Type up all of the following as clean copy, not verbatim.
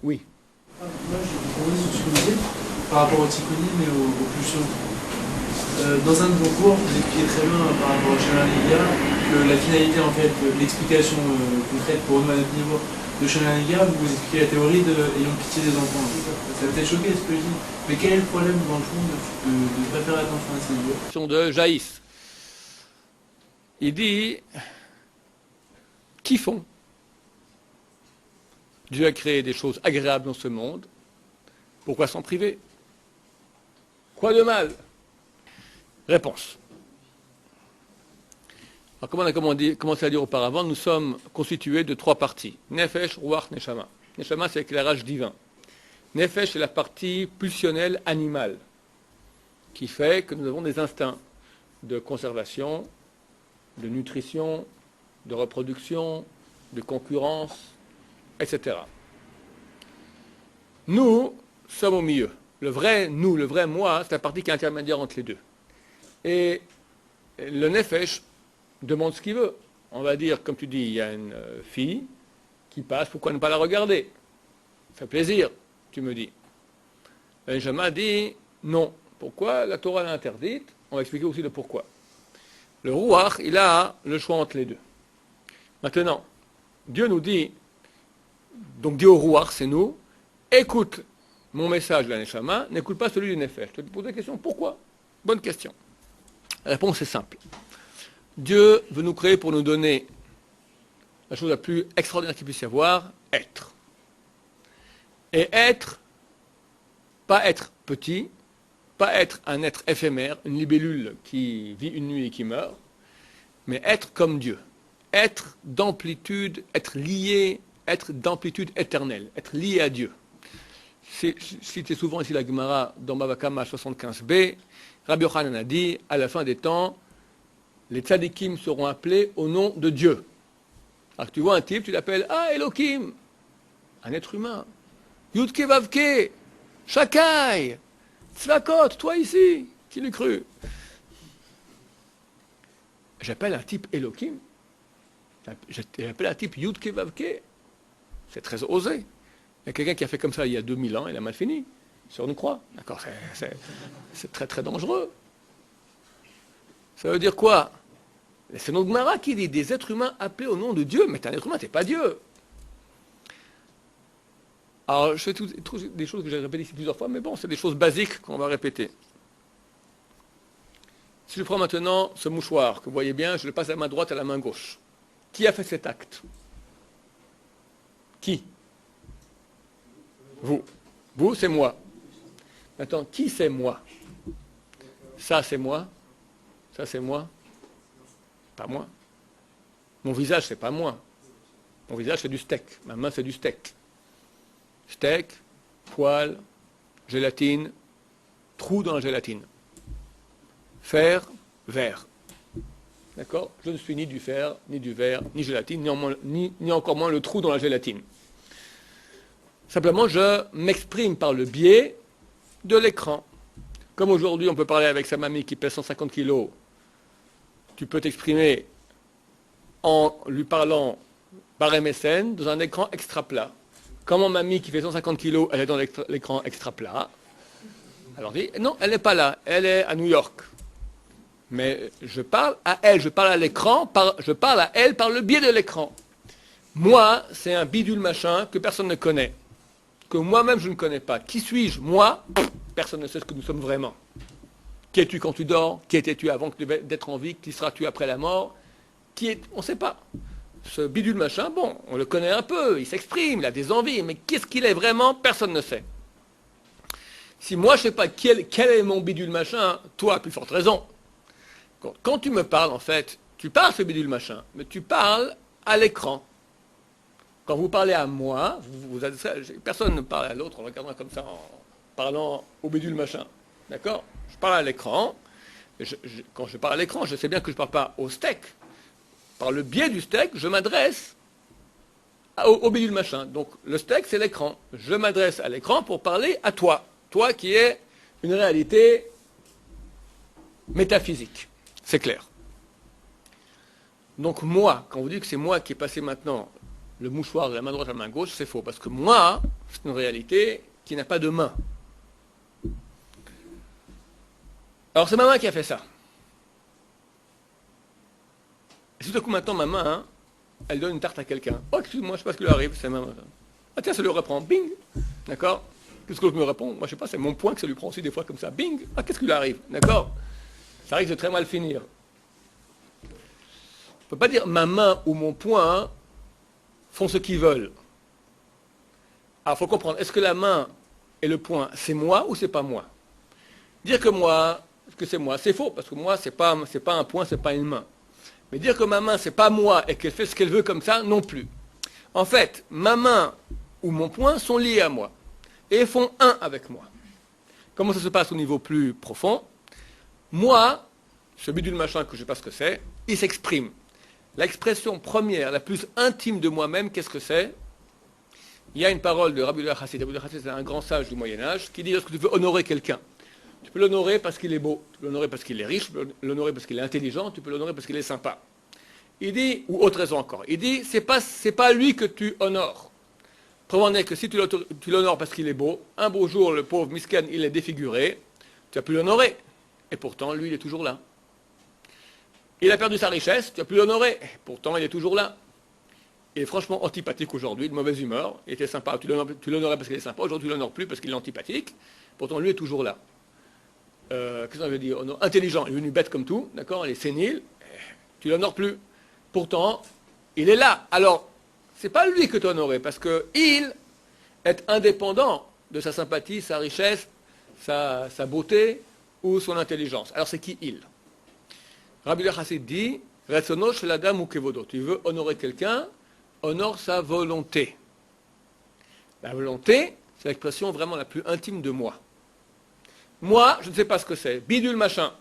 Oui. Moi, je rebondis sur ce que vous disiez par rapport au tikkunim et aux pulsions. Dans un de vos cours, vous expliquez très bien par rapport au Shana Liga que la finalité, en fait, l'explication concrète pour nous à notre niveau de Shana Liga, vous expliquez la théorie de ayant pitié des enfants. Ça va peut-être choquer ce que je dis, mais quel est le problème dans le fond de ne pas faire attention à ces lieux De Jaïs. Il dit qui font. Dieu a créé des choses agréables dans ce monde. Pourquoi s'en priver? Quoi de mal? Réponse. Alors, comme on a commencé à dire auparavant, nous sommes constitués de trois parties. Nefesh, Ruach, Neshama. Neshama, c'est l'éclairage divin. Nefesh, c'est la partie pulsionnelle animale, qui fait que nous avons des instincts de conservation, de nutrition, de reproduction, de concurrence, etc. Nous sommes au milieu. Le vrai nous, le vrai moi, c'est la partie qui est intermédiaire entre les deux. Et le Nefesh demande ce qu'il veut. On va dire, comme tu dis, il y a une fille qui passe, pourquoi ne pas la regarder? Ça fait plaisir, tu me dis. Benjamin dit non. Pourquoi? La Torah l'a interdite. On va expliquer aussi le pourquoi. Le Ruach, il a le choix entre les deux. Maintenant, Dieu nous dit, donc Dieu au Ruach, c'est nous, écoute mon message de la Neshama, n'écoute pas celui du Nefesh. Je te pose la question, pourquoi? Bonne question. La réponse est simple. Dieu veut nous créer pour nous donner la chose la plus extraordinaire qu'il puisse y avoir, être. Et être, pas être petit, pas être un être éphémère, une libellule qui vit une nuit et qui meurt, mais être comme Dieu. Être d'amplitude, être lié, être d'amplitude éternelle, être lié à Dieu. Cité souvent ici la Gemara dans Bava Kama 75b, Rabbi Yochanan a dit, à la fin des temps, les tzadikim seront appelés au nom de Dieu. Alors que tu vois un type, tu l'appelles, ah, Elohim, un être humain. Yudke Vavke, Shakai, Tzvakot, toi ici, qui l'eût cru? J'appelle un type Elohim, j'appelle un type Yudke Vavke. C'est très osé. Il y a quelqu'un qui a fait comme ça il y a 2000 ans, il a mal fini. Sur une croix. D'accord, c'est très très dangereux. Ça veut dire quoi? C'est notre Gemara qui dit des êtres humains appelés au nom de Dieu. Mais t'es un être humain, t'es pas Dieu. Alors, je fais des choses que j'ai répétées ici plusieurs fois, mais bon, c'est des choses basiques qu'on va répéter. Si je prends maintenant ce mouchoir, que vous voyez bien, je le passe à la main droite à la main gauche. Qui a fait cet acte? Qui? Vous. Vous, c'est moi. Maintenant, qui c'est moi? Ça, c'est moi. Ça, c'est moi. Pas moi. Mon visage, c'est pas moi. Mon visage, c'est du steak. Ma main, c'est du steak. Steak, poil, gélatine, trou dans la gélatine. Fer, verre. D'accord? Je ne suis ni du fer, ni du verre, ni gélatine, ni encore moins le trou dans la gélatine. Simplement, je m'exprime par le biais de l'écran. Comme aujourd'hui, on peut parler avec sa mamie qui pèse 150 kilos, tu peux t'exprimer en lui parlant par MSN dans un écran extra plat. Comme ma mamie qui fait 150 kilos, elle est dans l'écran extra plat. Alors dit, non, elle n'est pas là, elle est à New York. Mais je parle à elle, je parle à l'écran, je parle à elle par le biais de l'écran. Moi, c'est un bidule machin que personne ne connaît, que moi-même je ne connais pas. Qui suis-je? Moi, personne ne sait ce que nous sommes vraiment. Qui es-tu quand tu dors? Qui étais-tu avant d'être en vie? Qui seras-tu après la mort? On ne sait pas. Ce bidule machin, bon, on le connaît un peu, il s'exprime, il a des envies, mais qu'est-ce qu'il est vraiment? Personne ne sait. Si moi je ne sais pas quel est mon bidule machin, toi, à plus forte raison. Quand tu me parles, en fait, tu parles ce bidule machin, mais tu parles à l'écran. Quand vous parlez à moi, personne ne parle à l'autre en regardant comme ça, en parlant au bidule machin. D'accord? Je parle à l'écran. Quand je parle à l'écran, je sais bien que je ne parle pas au steak. Par le biais du steak, je m'adresse au bidule machin. Donc le steak, c'est l'écran. Je m'adresse à l'écran pour parler à toi. Toi qui es une réalité métaphysique. C'est clair. Donc moi, quand vous dites que c'est moi qui est passé maintenant le mouchoir de la main droite à la main gauche, c'est faux. Parce que moi, c'est une réalité qui n'a pas de main. Alors c'est ma main qui a fait ça. Et tout à coup maintenant ma main, hein, elle donne une tarte à quelqu'un. Oh excuse-moi, je ne sais pas ce qui lui arrive, c'est ma main. Ah tiens, ça lui reprend, bing. D'accord. Qu'est-ce que l'autre me répond? Moi je sais pas, c'est mon poing que ça lui prend aussi des fois comme ça, bing. Ah qu'est-ce qui lui arrive? D'accord. Ça risque de très mal finir. On ne peut pas dire ma main ou mon poing font ce qu'ils veulent. Alors il faut comprendre, est-ce que la main et le poing, c'est moi ou c'est pas moi? Dire que moi, que c'est moi, c'est faux, parce que moi, c'est pas un poing, c'est pas une main. Mais dire que ma main, c'est pas moi et qu'elle fait ce qu'elle veut comme ça, non plus. En fait, ma main ou mon poing sont liés à moi et font un avec moi. Comment ça se passe au niveau plus profond? Moi, ce bidule machin que je ne sais pas ce que c'est, il s'exprime. L'expression première, la plus intime de moi-même, qu'est-ce que c'est? Il y a une parole de Rabbi Yehuda Chassid. Rabbi Yehuda Chassid, c'est un grand sage du Moyen-Âge, qui dit lorsque tu veux honorer quelqu'un, tu peux l'honorer parce qu'il est beau, tu peux l'honorer parce qu'il est riche, tu peux l'honorer parce qu'il est intelligent, tu peux l'honorer parce qu'il est sympa. Il dit, ou autre raison encore, il dit, c'est pas lui que tu honores. Preuve en est que si tu l'honores parce qu'il est beau, un beau jour, le pauvre miskin, il est défiguré, tu as pu l'honorer. Et pourtant, lui, il est toujours là. Il a perdu sa richesse, tu as pu l'honorer. Et pourtant, il est toujours là. Il est franchement antipathique aujourd'hui, de mauvaise humeur. Il était sympa, tu l'honorais parce qu'il est sympa, aujourd'hui tu l'honores plus parce qu'il est antipathique. Pourtant, lui est toujours là. Qu'est-ce qu'on veut dire? Intelligent, il est venu bête comme tout, d'accord? Il est sénile, tu l'honores plus. Pourtant, il est là. Alors, c'est pas lui que tu honorais, parce qu'il est indépendant de sa sympathie, sa richesse, sa beauté ou son intelligence. Alors, c'est qui il? Rabbi Yehuda Chassid dit, Retzono shel adam hu kevodo. Tu veux honorer quelqu'un, honore sa volonté. La volonté, c'est l'expression vraiment la plus intime de moi. Moi, je ne sais pas ce que c'est, bidule machin,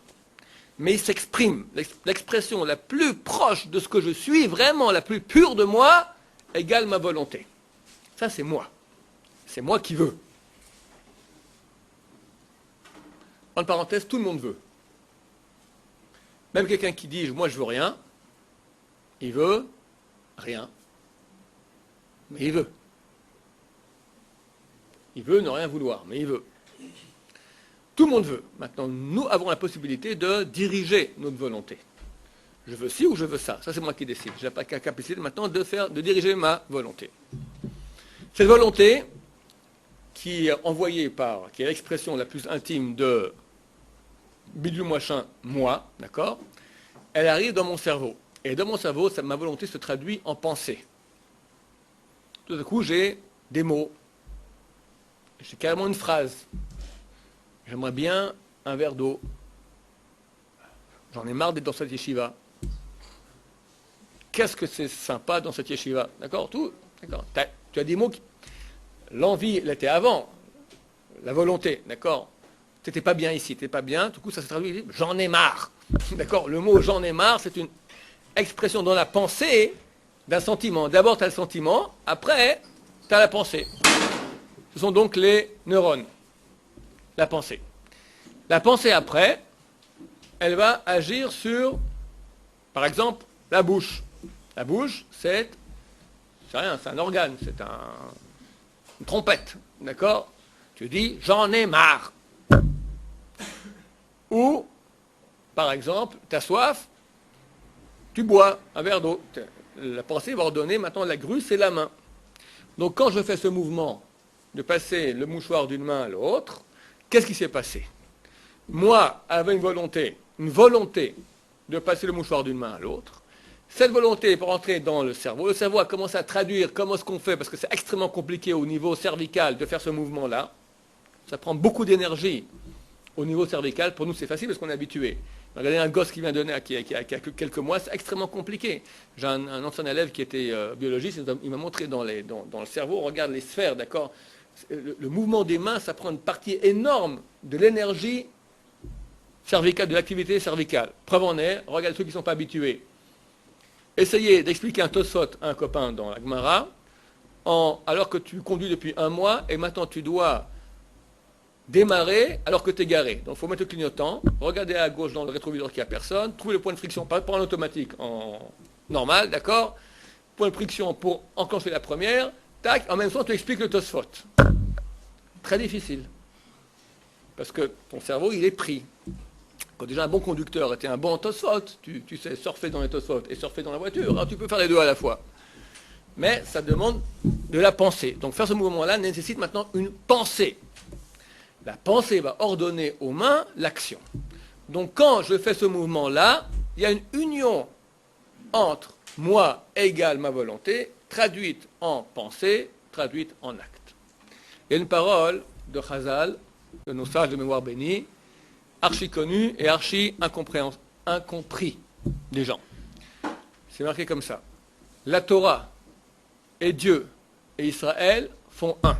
mais il s'exprime. L'expression la plus proche de ce que je suis, vraiment la plus pure de moi, égale ma volonté. Ça, c'est moi. C'est moi qui veux. En parenthèse, tout le monde veut. Même quelqu'un qui dit, moi je veux rien, il veut rien. Mais il veut. Il veut ne rien vouloir, mais il veut. Tout le monde veut. Maintenant, nous avons la possibilité de diriger notre volonté. Je veux ci ou je veux ça. Ça, c'est moi qui décide. Je n'ai pas la capacité maintenant de diriger ma volonté. Cette volonté, qui est envoyée qui est l'expression la plus intime de bidule machin, moi, d'accord, elle arrive dans mon cerveau. Et dans mon cerveau, ma volonté se traduit en pensée. Tout à coup, j'ai des mots. J'ai carrément une phrase. J'aimerais bien un verre d'eau. J'en ai marre d'être dans cette yeshiva. Qu'est-ce que c'est sympa dans cette yeshiva? D'accord? Tout. D'accord. Tu as des mots qui... L'envie, elle était avant. La volonté, d'accord? Tu n'étais pas bien ici, tu n'étais pas bien. Du coup, ça se traduit. J'en ai marre. D'accord? Le mot j'en ai marre, c'est une expression dans la pensée d'un sentiment. D'abord, tu as le sentiment. Après, tu as la pensée. Ce sont donc les neurones. La pensée. La pensée après, elle va agir sur, par exemple, la bouche. La bouche, c'est rien, c'est un organe, c'est une trompette, d'accord? Tu dis, j'en ai marre. Ou, par exemple, tu as soif, tu bois un verre d'eau. La pensée va ordonner, maintenant la grue, c'est la main. Donc quand je fais ce mouvement de passer le mouchoir d'une main à l'autre, qu'est-ce qui s'est passé? Moi, avec une volonté de passer le mouchoir d'une main à l'autre. Cette volonté est pour entrer dans le cerveau. Le cerveau a commencé à traduire comment est-ce qu'on fait, parce que c'est extrêmement compliqué au niveau cervical de faire ce mouvement-là. Ça prend beaucoup d'énergie au niveau cervical. Pour nous, c'est facile parce qu'on est habitué. Regardez un gosse qui vient de naître, qui a quelques mois, c'est extrêmement compliqué. J'ai un ancien élève qui était biologiste, il m'a montré dans le cerveau, on regarde les sphères, d'accord? Le mouvement des mains, ça prend une partie énorme de l'énergie cervicale, de l'activité cervicale. Preuve en est, regarde ceux qui ne sont pas habitués. Essayez d'expliquer un Tosfot à un copain dans la Gemara, alors que tu conduis depuis un mois, et maintenant tu dois démarrer alors que tu es garé. Donc il faut mettre le clignotant, regarder à gauche dans le rétroviseur qu'il n'y a personne, trouver le point de friction, pas en automatique, en normal, d'accord? point de friction pour enclencher la première, tac, en même temps tu expliques le Tosfot. Très difficile. Parce que ton cerveau, il est pris. Quand déjà un bon conducteur était un bon Tosfot, tu sais surfer dans les Tosfot et surfer dans la voiture, alors tu peux faire les deux à la fois. Mais ça demande de la pensée. Donc faire ce mouvement-là nécessite maintenant une pensée. La pensée va ordonner aux mains l'action. Donc quand je fais ce mouvement-là, il y a une union entre moi égale ma volonté, traduite en pensée, traduite en acte. Il y a une parole de Chazal, de nos sages de mémoire bénie, archi connue et archi incompris des gens. C'est marqué comme ça. La Torah et Dieu et Israël font un.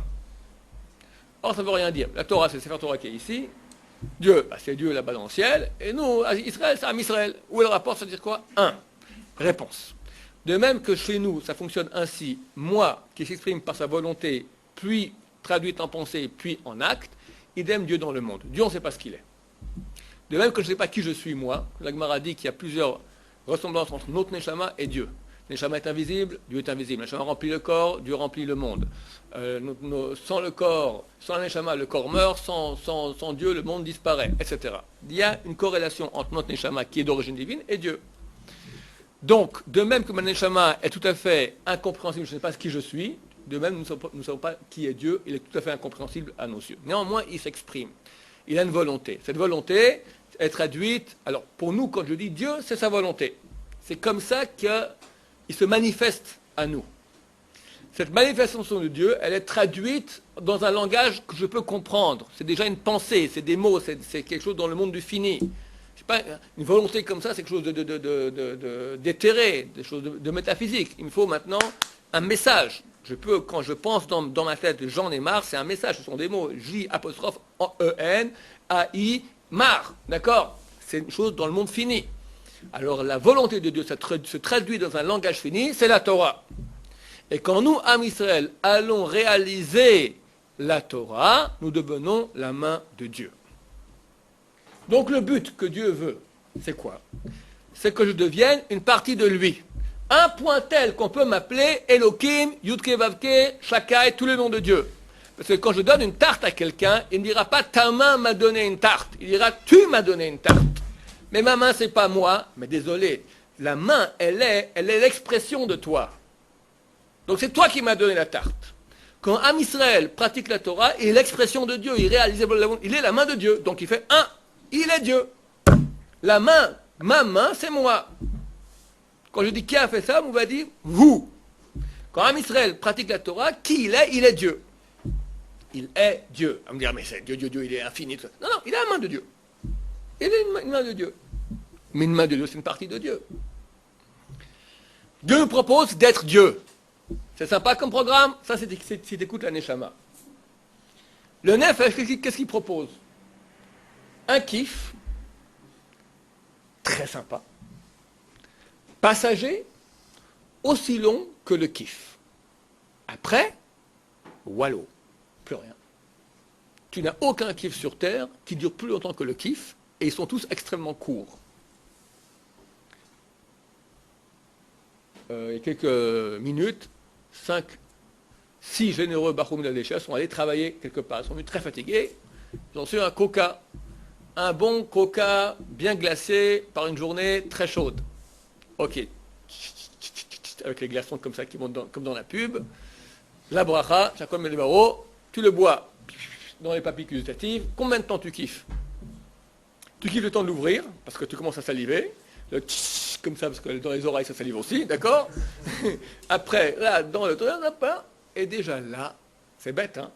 Or, ça ne veut rien dire. La Torah, c'est le Sefer Torah qui est ici. Dieu, c'est Dieu là-bas dans le ciel. Et nous, Israël, c'est Am Israël. Où est le rapport? Ça veut dire quoi? Un. Réponse. De même que chez nous, ça fonctionne ainsi. Moi, qui s'exprime par sa volonté, puis traduite en pensée, puis en acte, idem Dieu dans le monde. Dieu, on ne sait pas ce qu'il est. De même que je ne sais pas qui je suis, moi. La Gemara dit qu'il y a plusieurs ressemblances entre notre Neshama et Dieu. Neshama est invisible, Dieu est invisible. Neshama remplit le corps, Dieu remplit le monde. Sans le corps, sans Neshama, le corps meurt, sans Dieu, le monde disparaît, etc. Il y a une corrélation entre notre Neshama, qui est d'origine divine, et Dieu. Donc, de même que mon Neshama est tout à fait incompréhensible, je ne sais pas qui je suis, de même, nous ne savons pas qui est Dieu, il est tout à fait incompréhensible à nos yeux. Néanmoins, il s'exprime. Il a une volonté. Cette volonté est traduite, alors pour nous, quand je dis Dieu, c'est sa volonté. C'est comme ça qu'il se manifeste à nous. Cette manifestation de Dieu, elle est traduite dans un langage que je peux comprendre. C'est déjà une pensée, c'est des mots, c'est quelque chose dans le monde du fini. C'est pas une volonté comme ça, c'est quelque chose d'éthéré, des choses de métaphysique. Il me faut maintenant un message. Je peux, quand je pense dans ma tête, j'en ai marre, c'est un message, ce sont des mots, J apostrophe E-N, A-I, marre, d'accord? C'est une chose dans le monde fini. Alors la volonté de Dieu se traduit dans un langage fini, c'est la Torah. Et quand nous, Am Israël, allons réaliser la Torah, nous devenons la main de Dieu. Donc le but que Dieu veut, c'est quoi? C'est que je devienne une partie de lui. Un point tel qu'on peut m'appeler Elohim, Yudke Vavke, Shakai, tous les noms de Dieu. Parce que quand je donne une tarte à quelqu'un, il ne dira pas ta main m'a donné une tarte. Il dira tu m'as donné une tarte. Mais ma main, c'est pas moi. Mais désolé, la main, elle est l'expression de toi. Donc c'est toi qui m'as donné la tarte. Quand Am Israël pratique la Torah, il est l'expression de Dieu. Il est la main de Dieu. Donc il fait un. Il est Dieu. La main, ma main, c'est moi. Quand je dis qui a fait ça, on va dire vous. Quand Am Israël pratique la Torah, qui il est Dieu. Il est Dieu. On va me dire, mais c'est Dieu, il est infini. Non, il a la main de Dieu. Il est une main de Dieu. Mais une main de Dieu, c'est une partie de Dieu. Dieu nous propose d'être Dieu. C'est sympa comme programme. Ça, c'est si tu écoutes la Neshama. Le Nefesh, qu'est-ce qu'il propose? Un kiff, très sympa, passager, aussi long que le kiff. Après, wallo, plus rien. Tu n'as aucun kiff sur Terre qui dure plus longtemps que le kiff, et ils sont tous extrêmement courts. Il y a quelques minutes, 6 généreux Bachoum d'Adécha sont allés travailler quelque part. Ils sont venus très fatigués. Ils ont reçu un coca. Un bon coca bien glacé par une journée très chaude. Ok. Avec les glaçons comme ça qui montent comme dans la pub. La bracha, chacun met le barreau, tu le bois dans les papilles gustatives. Combien de temps tu kiffes? Tu kiffes le temps de l'ouvrir, parce que tu commences à saliver. Le comme ça, parce que dans les oreilles, ça salive aussi, d'accord? Après, là, dans le temps, et déjà là, c'est bête, hein?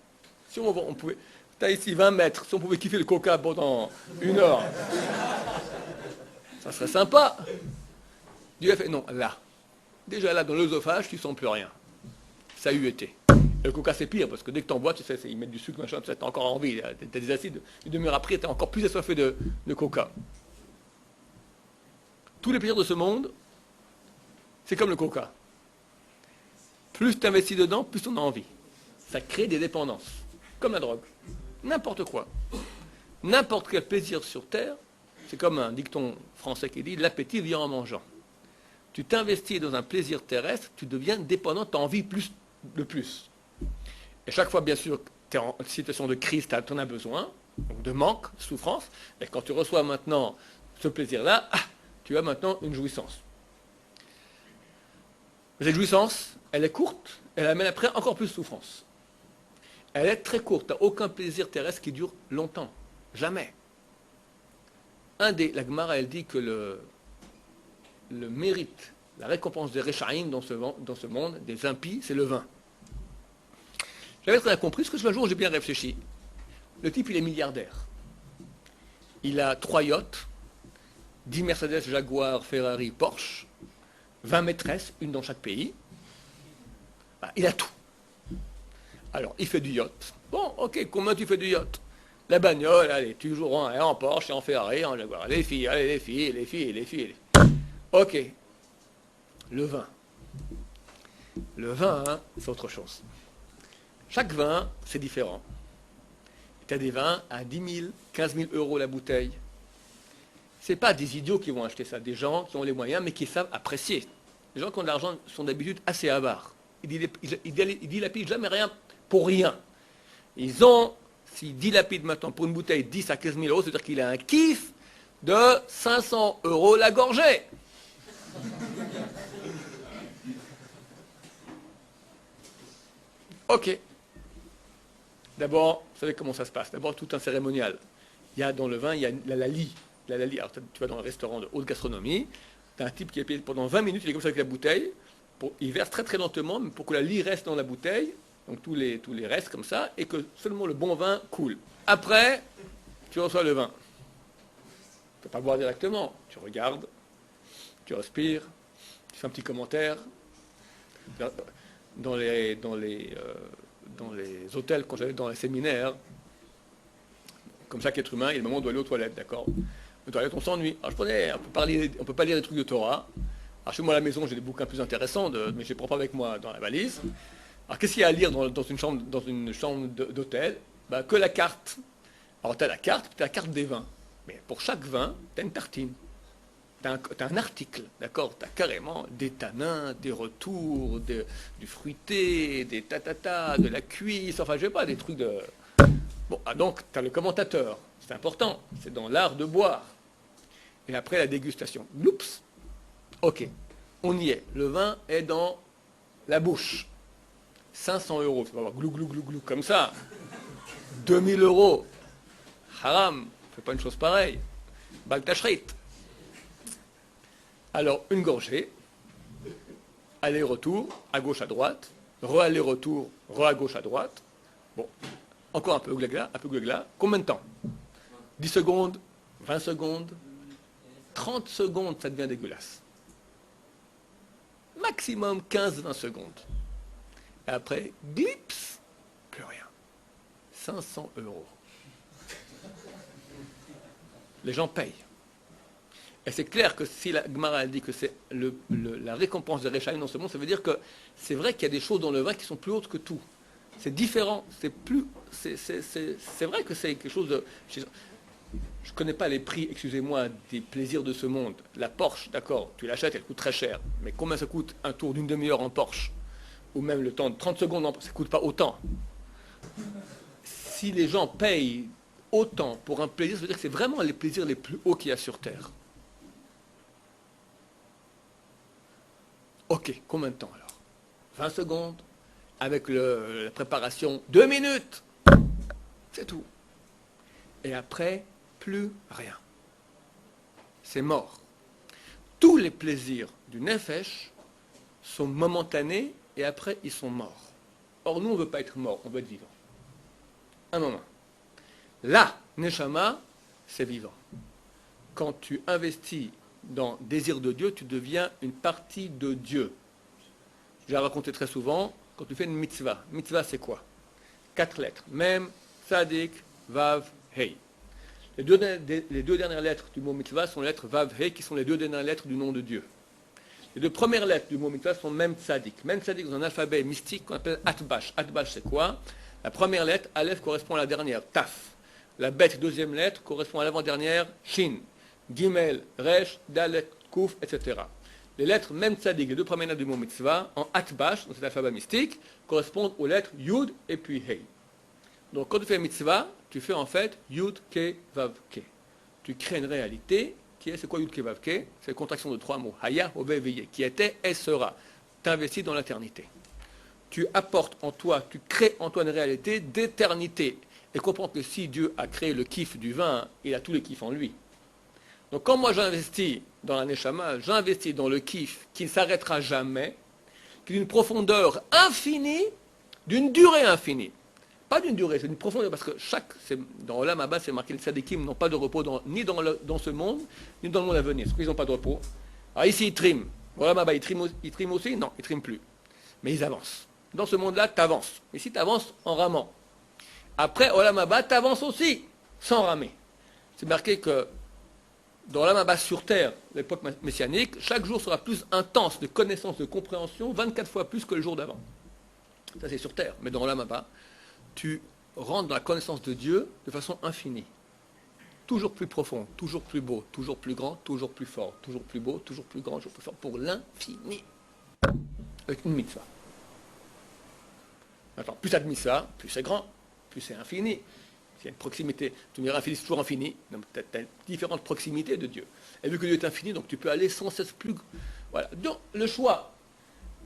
Si on pouvait... Tu as ici 20 mètres, si on pouvait kiffer le coca pendant 1 heure, ça serait sympa. Dieu a fait, non, là. Déjà là, dans l'œsophage, tu ne sens plus rien. Ça a eu été. Et le coca, c'est pire, parce que dès que tu en bois, tu sais, ils mettent du sucre, machin, tu as encore envie, tu as des acides. Une demi-heure après, tu es encore plus assoiffé de coca. Tous les plaisirs de ce monde, c'est comme le coca. Plus tu investis dedans, plus on a envie. Ça crée des dépendances, comme la drogue. N'importe quoi. N'importe quel plaisir sur Terre, c'est comme un dicton français qui dit « l'appétit vient en mangeant ». tu t'investis dans un plaisir terrestre, tu deviens dépendant, tu as envie de plus. Et chaque fois, bien sûr, tu es en situation de crise, tu en as besoin, donc de manque, de souffrance. Et quand tu reçois maintenant ce plaisir-là, tu as maintenant une jouissance. Cette jouissance, elle est courte, elle amène après encore plus de souffrance. Elle est très courte, tu n'as aucun plaisir terrestre qui dure longtemps. Jamais. La Gemara, elle dit que le mérite, la récompense des Rechaïm dans ce monde, des impies, c'est le vin. J'avais très bien compris, parce que ce jour j'ai bien réfléchi. Le type, il est milliardaire. Il a 3 yachts, 10 Mercedes, Jaguar, Ferrari, Porsche, 20 maîtresses, une dans chaque pays. Il a tout. Alors, il fait du yacht. Bon, ok, combien tu fais du yacht? La bagnole, allez, toujours en Porsche, et en Ferrari, en Jaguar. Les filles, allez, les filles. Ok. Le vin. Le vin, c'est autre chose. Chaque vin, c'est différent. Tu as des vins à 10 000, 15 000 euros la bouteille. Ce n'est pas des idiots qui vont acheter ça, des gens qui ont les moyens, mais qui savent apprécier. Les gens qui ont de l'argent sont d'habitude assez avares. Ils dilapident jamais rien pour rien. S'ils dilapident maintenant pour une bouteille 10 à 15 000 euros, c'est-à-dire qu'il a un kiff de 500 euros la gorgée. Ok. D'abord, vous savez comment ça se passe. D'abord, tout un cérémonial. Il y a dans le vin, il y a la lali. La lali. Alors, tu vas dans un restaurant de haute gastronomie, tu as un type qui est payé pendant 20 minutes, il est comme ça avec la bouteille, il verse très très lentement, mais pour que la lie reste dans la bouteille, donc tous les restes comme ça, et que seulement le bon vin coule. Après, tu reçois le vin. Tu ne peux pas boire directement. Tu regardes, tu respires, tu fais un petit commentaire. Dans les hôtels, quand j'allais dans les séminaires, comme chaque être humain, il y a le moment où on doit aller aux toilettes, d'accord? Aux toilettes, on s'ennuie. Alors on ne peut pas lire des trucs de Torah. Alors chez moi à la maison, j'ai des bouquins plus intéressants, mais je ne les prends pas avec moi dans la valise. Alors qu'est-ce qu'il y a à lire dans une chambre d'hôtel? Que la carte. Alors tu as la carte, puis tu as la carte des vins. Mais pour chaque vin, tu as une tartine. Tu as un article, d'accord? Tu as carrément des tanins, des retours, du fruité, des tatata, de la cuisse, enfin je sais pas, des trucs de... Bon, donc tu as le commentateur, c'est important, c'est dans l'art de boire. Et après la dégustation. Oups. Ok, on y est. Le vin est dans la bouche. 500 euros, tu vas voir, glou, glou, glou, glou, comme ça. 2000 euros. Haram, fais pas une chose pareille. Baltachrit. Alors, une gorgée, aller-retour, à gauche, à droite, re-aller-retour, re-à gauche, à droite. Bon, encore un peu glagla. Combien de temps? 10 secondes, 20 secondes, 30 secondes, ça devient dégueulasse. Maximum 15-20 secondes. Et après, glips, plus rien. 500 euros. Les gens payent. Et c'est clair que si la Gemara dit que c'est la récompense des Rechaïm dans ce monde, ça veut dire que c'est vrai qu'il y a des choses dans le vin qui sont plus hautes que tout. C'est différent, c'est vrai que c'est quelque chose de... Je ne connais pas les prix, excusez-moi, des plaisirs de ce monde. La Porsche, d'accord, tu l'achètes, elle coûte très cher. Mais combien ça coûte un tour d'une demi-heure en Porsche? Ou même le temps de 30 secondes, ça ne coûte pas autant. Si les gens payent autant pour un plaisir, ça veut dire que c'est vraiment les plaisirs les plus hauts qu'il y a sur Terre. Ok, combien de temps alors? 20 secondes, avec la préparation, 2 minutes. C'est tout. Et après, plus rien. C'est mort. Tous les plaisirs du Nefesh sont momentanés et après, ils sont morts. Or, nous, on ne veut pas être mort, on veut être vivant. Un moment. Là, Neshama, c'est vivant. Quand tu investis dans le désir de Dieu, tu deviens une partie de Dieu. Je l'ai raconté très souvent, quand tu fais une mitzvah. Mitzvah, c'est quoi? 4 lettres. Mem, Tzadik, Vav, Hei. Les deux dernières lettres du mot mitzvah sont les lettres Vav, Hei, qui sont les 2 dernières lettres du nom de Dieu. Les 2 premières lettres du mot mitzvah sont Mem, Tzadik. Mem, Tzadik, dans un alphabet mystique qu'on appelle Atbash. Atbash, c'est quoi? La première lettre, Aleph, correspond à la dernière, Taf. La bête, deuxième lettre, correspond à l'avant-dernière, Shin. Gimel, Resh, Dalet, Kouf, etc. Les lettres Mem Tzadik, les deux premières lettres du mot mitzvah, en Atbash, dans cet alphabet mystique, correspondent aux lettres Yud et puis Hei. Donc quand tu fais mitzvah, tu fais en fait Yud Ke Vav Ke. Tu crées une réalité qui est, c'est quoi Yud Ke Vav Ke? C'est la contraction de trois mots, Haya, Hove, Veye, qui était et sera. Tu investis dans l'éternité. Tu apportes en toi, tu crées en toi une réalité d'éternité. Et comprends que si Dieu a créé le kiff du vin, il a tous les kiffs en lui. Donc quand moi j'investis dans la Neshama, j'investis dans le kiff qui ne s'arrêtera jamais, qui est d'une profondeur infinie, d'une durée infinie. Pas d'une durée, c'est d'une profondeur, parce que dans Olam Haba, c'est marqué, les tzadikim n'ont pas de repos ni dans ce monde, ni dans le monde à venir, parce qu'ils n'ont pas de repos. Alors ici, ils triment. Olam Haba, ils triment aussi? Non, ils ne triment plus. Mais ils avancent. Dans ce monde-là, tu avances. Ici, tu avances en ramant. Après, Olam Haba, tu avances aussi, sans ramer. C'est marqué que dans Olam Haba sur terre, l'époque messianique, chaque jour sera plus intense de connaissance, de compréhension, 24 fois plus que le jour d'avant. Ça, c'est sur terre. Mais dans Olam Haba, tu rentres dans la connaissance de Dieu de façon infinie. Toujours plus profond, toujours plus beau, toujours plus grand, toujours plus fort, toujours plus beau, toujours plus grand, toujours plus fort, pour l'infini. Avec une mitzvah. Attends, plus tu as de mitzvah, plus c'est grand, plus c'est infini. Il y a une proximité. Tu me diras, infini, c'est toujours infini. Tu as différentes proximités de Dieu. Et vu que Dieu est infini, donc tu peux aller sans cesse plus. Voilà. Donc, le choix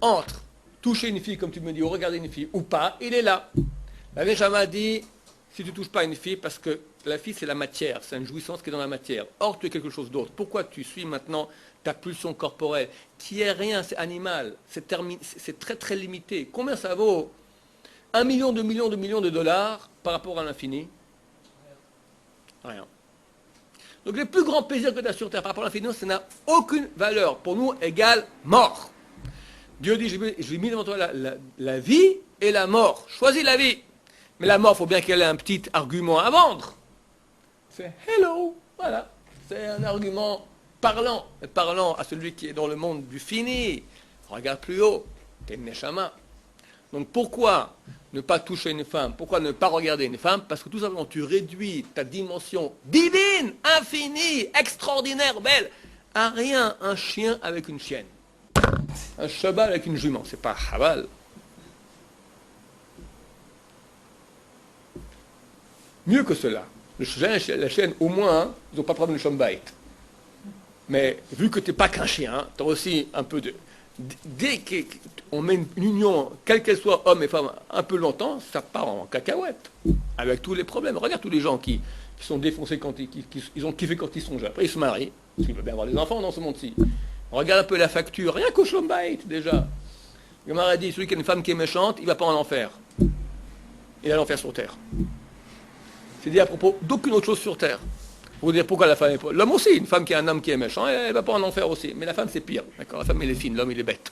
entre toucher une fille, comme tu me dis, ou regarder une fille, ou pas, il est là. La Neshama dit, si tu ne touches pas une fille, parce que la fille, c'est la matière, c'est une jouissance qui est dans la matière. Or, tu es quelque chose d'autre. Pourquoi tu suis maintenant ta pulsion corporelle, qui est rien, c'est animal, c'est très très limité. Combien ça vaut 1 million, 2 millions, 2 millions de dollars par rapport à l'infini? Rien. Donc, les plus grands plaisirs que tu as sur terre par rapport à l'infini, ça n'a aucune valeur. Pour nous, égale mort. Dieu dit, je lui ai mis devant toi la vie et la mort. Choisis la vie. Mais la mort, il faut bien qu'elle ait un petit argument à vendre. C'est hello. Voilà. C'est un argument parlant. Et parlant à celui qui est dans le monde du fini. Regarde plus haut. T'es une neshama. Donc pourquoi ne pas toucher une femme? Pourquoi ne pas regarder une femme? Parce que tout simplement, tu réduis ta dimension divine, infinie, extraordinaire, belle, à rien. Un chien avec une chienne. Un cheval avec une jument. C'est pas Haval. Mieux que cela. Le chien et la chienne, au moins, hein, ils n'ont pas de problème de Shombait. Mais vu que tu n'es pas qu'un chien, tu as aussi un peu de... Dès qu'on met une union, quelle qu'elle soit, homme et femme, un peu longtemps, ça part en cacahuète. Avec tous les problèmes. Regarde tous les gens qui sont défoncés quand ils ont kiffé quand ils sont jeunes. Après, ils se marient. Parce qu'ils veulent bien avoir des enfants dans ce monde-ci. Regarde un peu la facture. Rien qu'au Shombait, déjà. Le mari dit, celui qui a une femme qui est méchante, il ne va pas en enfer. Il a l'enfer sur terre. C'est dit à propos d'aucune autre chose sur terre. Pour vous dire pourquoi la femme est... L'homme aussi, une femme qui a un homme qui est méchant, elle ne va pas en enfer aussi. Mais la femme, c'est pire. D'accord, la femme, elle est fine, l'homme, il est bête.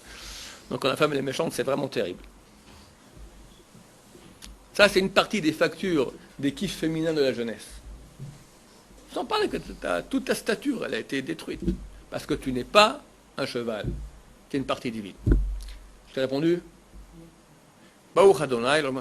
Donc quand la femme, elle est méchante, c'est vraiment terrible. Ça, c'est une partie des factures des kiffs féminins de la jeunesse. Sans parler que toute ta stature, elle a été détruite. Parce que tu n'es pas un cheval. Tu es une partie divine. Je t'ai répondu? Baruch Adonai, l'homme